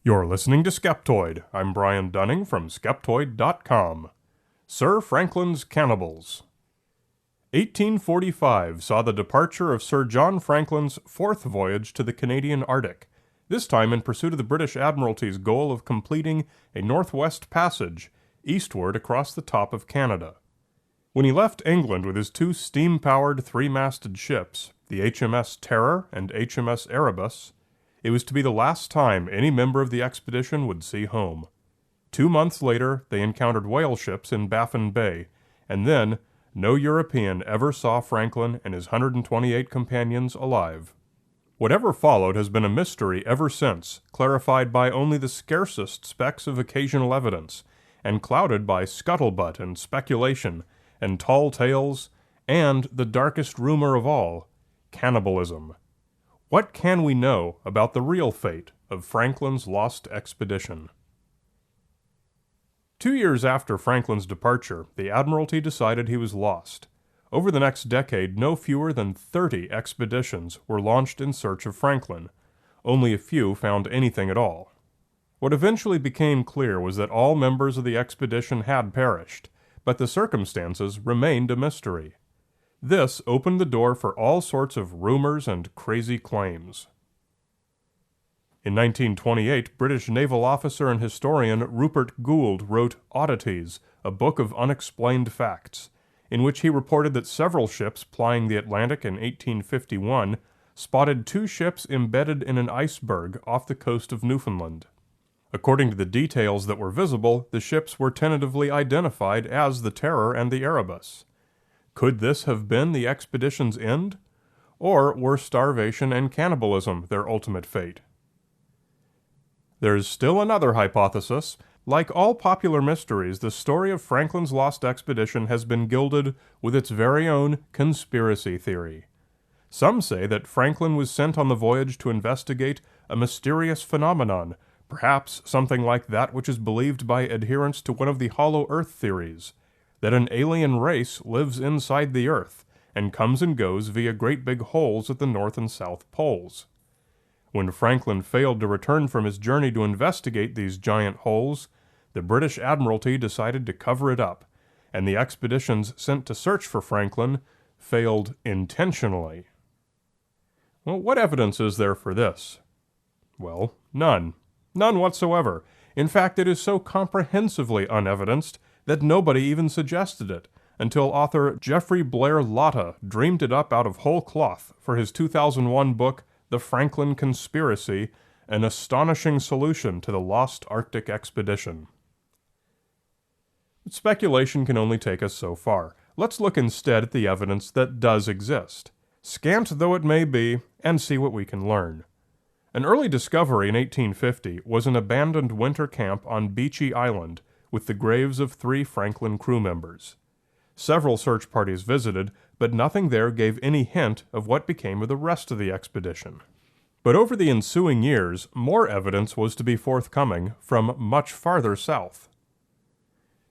You're listening to Skeptoid. I'm Brian Dunning from Skeptoid.com. Sir Franklin's Cannibals. 1845 saw the departure of Sir John Franklin's fourth voyage to the Canadian Arctic, this time in pursuit of the British Admiralty's goal of completing a northwest passage eastward across the top of Canada. When he left England with his two steam-powered three-masted ships, the HMS Terror and HMS Erebus, it was to be the last time any member of the expedition would see home. 2 months later, they encountered whaleships in Baffin Bay, and then no European ever saw Franklin and his 128 companions alive. Whatever followed has been a mystery ever since, clarified by only the scarcest specks of occasional evidence, and clouded by scuttlebutt and speculation, and tall tales, and the darkest rumor of all, cannibalism. What can we know about the real fate of Franklin's lost expedition? 2 years after Franklin's departure, the Admiralty decided he was lost. Over the next decade, no fewer than 30 expeditions were launched in search of Franklin. Only a few found anything at all. What eventually became clear was that all members of the expedition had perished, but the circumstances remained a mystery. This opened the door for all sorts of rumors and crazy claims. In 1928, British naval officer and historian Rupert Gould wrote Oddities, a book of unexplained facts, in which he reported that several ships plying the Atlantic in 1851 spotted 2 ships embedded in an iceberg off the coast of Newfoundland. According to the details that were visible, the ships were tentatively identified as the Terror and the Erebus. Could this have been the expedition's end? Or were starvation and cannibalism their ultimate fate? There's still another hypothesis. Like all popular mysteries, the story of Franklin's lost expedition has been gilded with its very own conspiracy theory. Some say that Franklin was sent on the voyage to investigate a mysterious phenomenon, perhaps something like that which is believed by adherents to one of the hollow earth theories, that an alien race lives inside the Earth and comes and goes via great big holes at the North and South poles. When Franklin failed to return from his journey to investigate these giant holes, the British Admiralty decided to cover it up, and the expeditions sent to search for Franklin failed intentionally. Well, what evidence is there for this? Well, none. None whatsoever. In fact, it is so comprehensively unevidenced that nobody even suggested it, until author Jeffrey Blair Lotta dreamed it up out of whole cloth for his 2001 book, The Franklin Conspiracy, an astonishing solution to the lost Arctic expedition. Speculation can only take us so far. Let's look instead at the evidence that does exist, scant though it may be, and see what we can learn. An early discovery in 1850 was an abandoned winter camp on Beechey Island, with the graves of 3 Franklin crew members. Several search parties visited, but nothing there gave any hint of what became of the rest of the expedition. But over the ensuing years, more evidence was to be forthcoming from much farther south.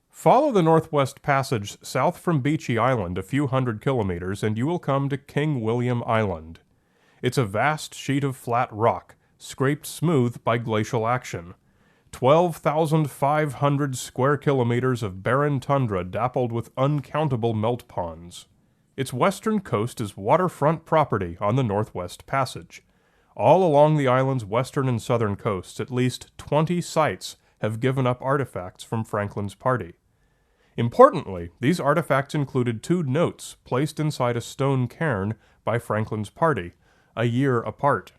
Follow the Northwest Passage south from Beechey Island a few hundred kilometers and you will come to King William Island. It's a vast sheet of flat rock, scraped smooth by glacial action. 12,500 square kilometers of barren tundra dappled with uncountable melt ponds. Its western coast is waterfront property on the Northwest Passage. All along the island's western and southern coasts, at least 20 sites have given up artifacts from Franklin's party. Importantly, these artifacts included 2 notes placed inside a stone cairn by Franklin's party, a year apart.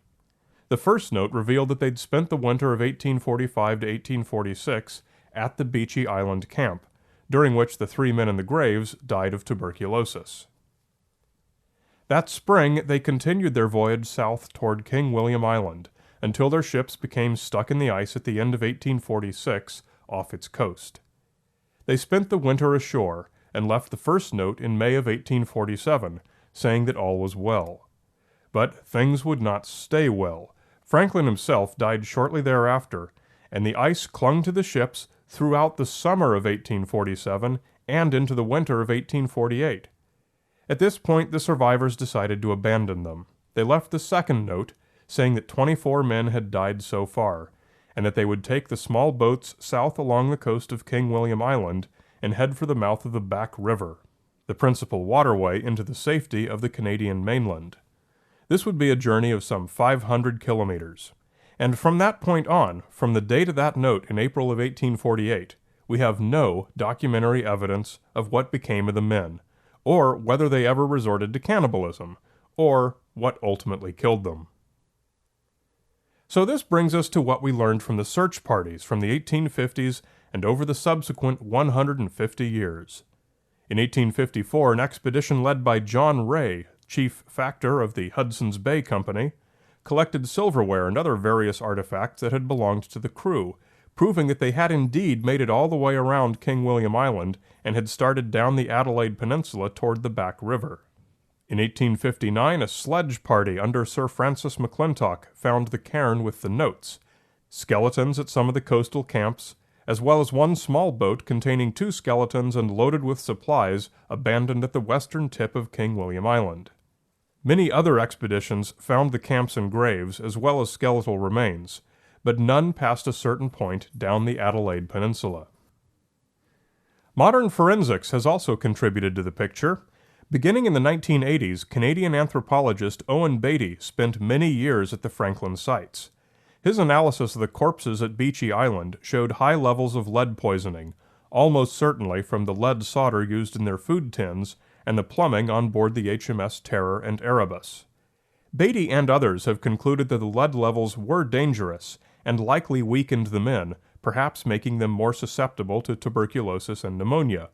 The first note revealed that they'd spent the winter of 1845 to 1846 at the Beechey Island camp, during which the 3 men in the graves died of tuberculosis. That spring, they continued their voyage south toward King William Island, until their ships became stuck in the ice at the end of 1846 off its coast. They spent the winter ashore, and left the first note in May of 1847, saying that all was well. But things would not stay well. Franklin himself died shortly thereafter, and the ice clung to the ships throughout the summer of 1847 and into the winter of 1848. At this point, the survivors decided to abandon them. They left the second note, saying that 24 men had died so far, and that they would take the small boats south along the coast of King William Island and head for the mouth of the Back River, the principal waterway into the safety of the Canadian mainland. This would be a journey of some 500 kilometers. And from that point on, from the date of that note in April of 1848, we have no documentary evidence of what became of the men, or whether they ever resorted to cannibalism, or what ultimately killed them. So this brings us to what we learned from the search parties from the 1850s and over the subsequent 150 years. In 1854, an expedition led by John Ray, chief factor of the Hudson's Bay Company, collected silverware and other various artifacts that had belonged to the crew, proving that they had indeed made it all the way around King William Island and had started down the Adelaide Peninsula toward the Back River. In 1859, a sledge party under Sir Francis McClintock found the cairn with the notes, skeletons at some of the coastal camps, as well as one small boat containing 2 skeletons and loaded with supplies abandoned at the western tip of King William Island. Many other expeditions found the camps and graves as well as skeletal remains, but none past a certain point down the Adelaide Peninsula. Modern forensics has also contributed to the picture. Beginning in the 1980s, Canadian anthropologist Owen Beatty spent many years at the Franklin sites. His analysis of the corpses at Beechey Island showed high levels of lead poisoning, almost certainly from the lead solder used in their food tins and the plumbing on board the HMS Terror and Erebus. Beatty and others have concluded that the lead levels were dangerous and likely weakened the men, perhaps making them more susceptible to tuberculosis and pneumonia,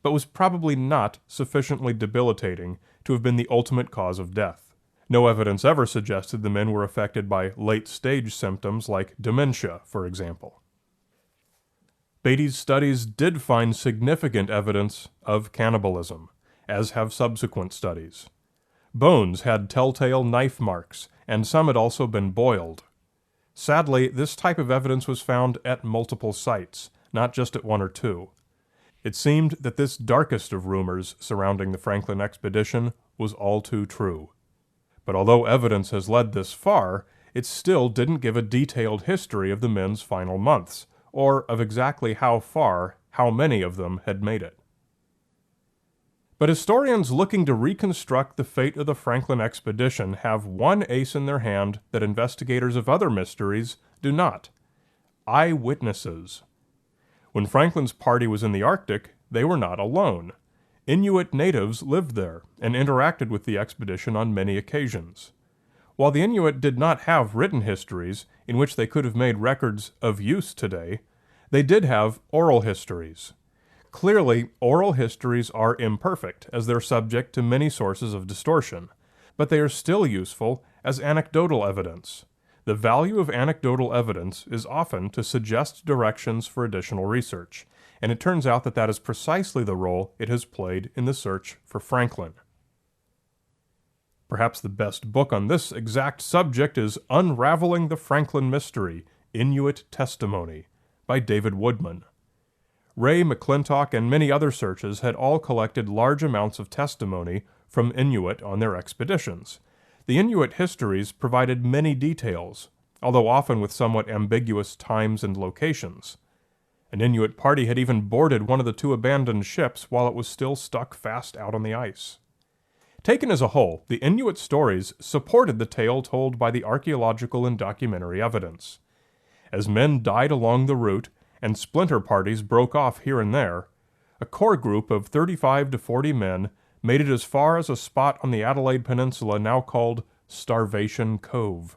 but was probably not sufficiently debilitating to have been the ultimate cause of death. No evidence ever suggested the men were affected by late-stage symptoms like dementia, for example. Beatty's studies did find significant evidence of cannibalism, as have subsequent studies. Bones had telltale knife marks, and some had also been boiled. Sadly, this type of evidence was found at multiple sites, not just at 1 or 2. It seemed that this darkest of rumors surrounding the Franklin expedition was all too true. But although evidence has led this far, it still didn't give a detailed history of the men's final months, or of exactly how far, how many of them had made it. But historians looking to reconstruct the fate of the Franklin expedition have one ace in their hand that investigators of other mysteries do not: eyewitnesses. When Franklin's party was in the Arctic, they were not alone. Inuit natives lived there and interacted with the expedition on many occasions. While the Inuit did not have written histories in which they could have made records of use today, they did have oral histories. Clearly, oral histories are imperfect, as they're subject to many sources of distortion, but they are still useful as anecdotal evidence. The value of anecdotal evidence is often to suggest directions for additional research, and it turns out that that is precisely the role it has played in the search for Franklin. Perhaps the best book on this exact subject is Unraveling the Franklin Mystery, Inuit Testimony, by David Woodman. Ray, McClintock, and many other searches had all collected large amounts of testimony from Inuit on their expeditions. The Inuit histories provided many details, although often with somewhat ambiguous times and locations. An Inuit party had even boarded one of the 2 abandoned ships while it was still stuck fast out on the ice. Taken as a whole, the Inuit stories supported the tale told by the archaeological and documentary evidence. As men died along the route, and splinter parties broke off here and there, a core group of 35 to 40 men made it as far as a spot on the Adelaide Peninsula now called Starvation Cove.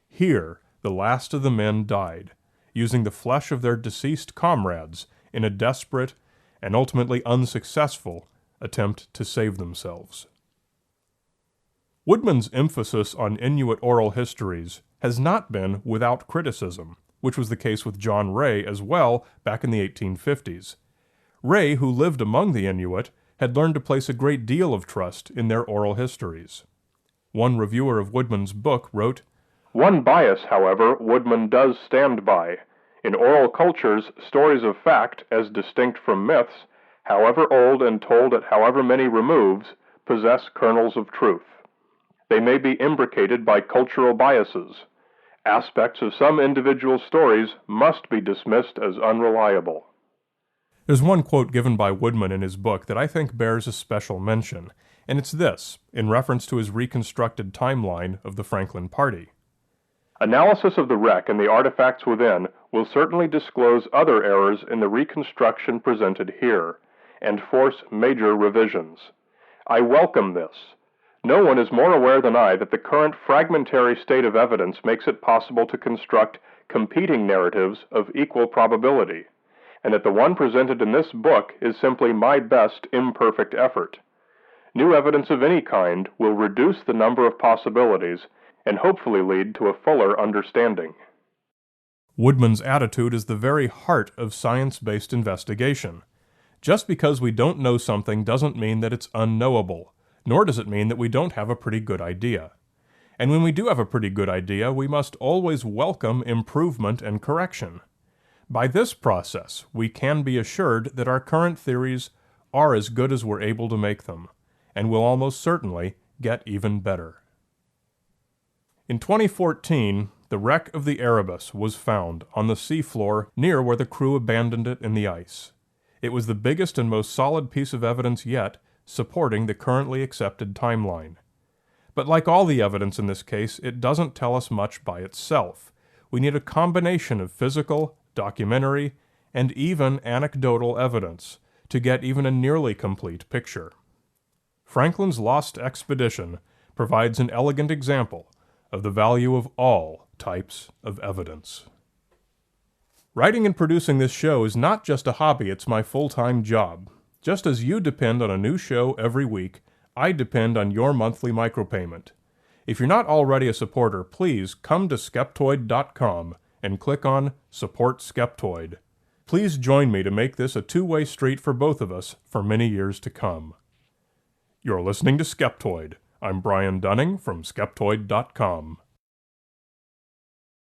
Here, the last of the men died, using the flesh of their deceased comrades in a desperate and ultimately unsuccessful attempt to save themselves. Woodman's emphasis on Inuit oral histories has not been without criticism, which was the case with John Ray as well back in the 1850s. Ray, who lived among the Inuit, had learned to place a great deal of trust in their oral histories. One reviewer of Woodman's book wrote, "One bias, however, Woodman does stand by. In oral cultures, stories of fact, as distinct from myths, however old and told at however many removes, possess kernels of truth. They may be imbricated by cultural biases. Aspects of some individual stories must be dismissed as unreliable. There's one quote given by Woodman in his book that I think bears a special mention, and it's this, in reference to his reconstructed timeline of the Franklin party. Analysis of the wreck and the artifacts within will certainly disclose other errors in the reconstruction presented here, and force major revisions. I welcome this. No one is more aware than I that the current fragmentary state of evidence makes it possible to construct competing narratives of equal probability, and that the one presented in this book is simply my best imperfect effort. New evidence of any kind will reduce the number of possibilities and hopefully lead to a fuller understanding. Woodman's attitude is the very heart of science-based investigation. Just because we don't know something doesn't mean that it's unknowable, nor does it mean that we don't have a pretty good idea. And when we do have a pretty good idea, we must always welcome improvement and correction. By this process, we can be assured that our current theories are as good as we're able to make them, and will almost certainly get even better. In 2014, the wreck of the Erebus was found on the seafloor near where the crew abandoned it in the ice. It was the biggest and most solid piece of evidence yet supporting the currently accepted timeline. But like all the evidence in this case, it doesn't tell us much by itself. We need a combination of physical, documentary, and even anecdotal evidence to get even a nearly complete picture. Franklin's lost expedition provides an elegant example of the value of all types of evidence. Writing and producing this show is not just a hobby, it's my full-time job. Just as you depend on a new show every week, I depend on your monthly micropayment. If you're not already a supporter, please come to Skeptoid.com and click on Support Skeptoid. Please join me to make this a two-way street for both of us for many years to come. You're listening to Skeptoid. I'm Brian Dunning from Skeptoid.com.